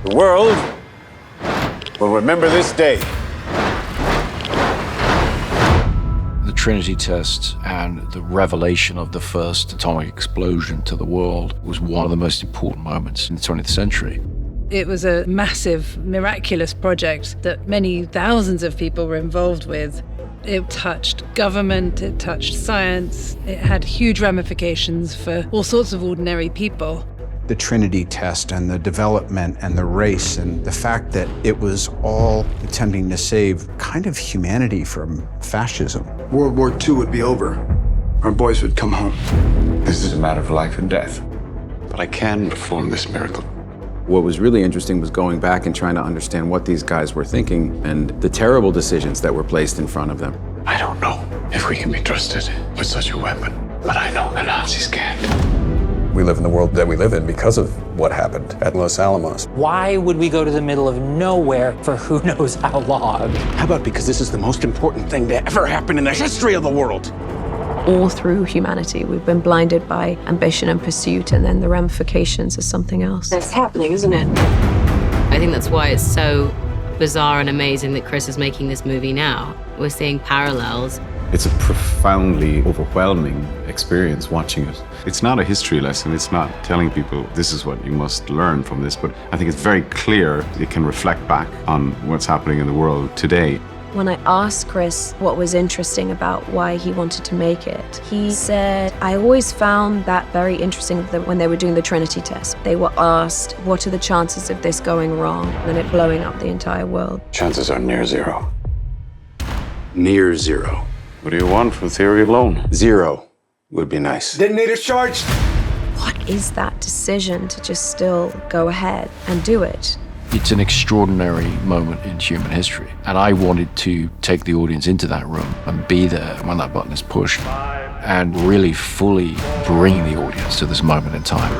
The world will remember this day. The Trinity test and the revelation of the first atomic explosion to the world was one of the most important moments in the 20th century. It was a massive, miraculous project that many thousands of people were involved with. It touched government, it touched science, it had huge ramifications for all sorts of ordinary people. The Trinity test and the development and the race and the fact that it was all attempting to save kind of humanity from fascism. World War II would be over. Our boys would come home. This is a matter of life and death. But I can perform this miracle. What was really interesting was going back and trying to understand what these guys were thinking and the terrible decisions that were placed in front of them. I don't know if we can be trusted with such a weapon, but I know the Nazis can't. We live in the world that we live in because of what happened at Los Alamos. Why would we go to the middle of nowhere for who knows how long? How about because this is the most important thing to ever happen in the history of the world? All through humanity, we've been blinded by ambition and pursuit, and then the ramifications is something else. It's happening, isn't it? I think that's why it's so bizarre and amazing that Chris is making this movie now. We're seeing parallels. It's a profoundly overwhelming experience watching it. It's not a history lesson. It's not telling people this is what you must learn from this, but I think it's very clear it can reflect back on what's happening in the world today. When I asked Chris what was interesting about why he wanted to make it, he said, I always found that very interesting that when they were doing the Trinity test. They were asked, what are the chances of this going wrong and it blowing up the entire world? Chances are near zero. Near zero. What do you want from theory alone? Zero would be nice. Detonators charged! What is that decision to just still go ahead and do it? It's an extraordinary moment in human history. And I wanted to take the audience into that room and be there when that button is pushed and really fully bring the audience to this moment in time.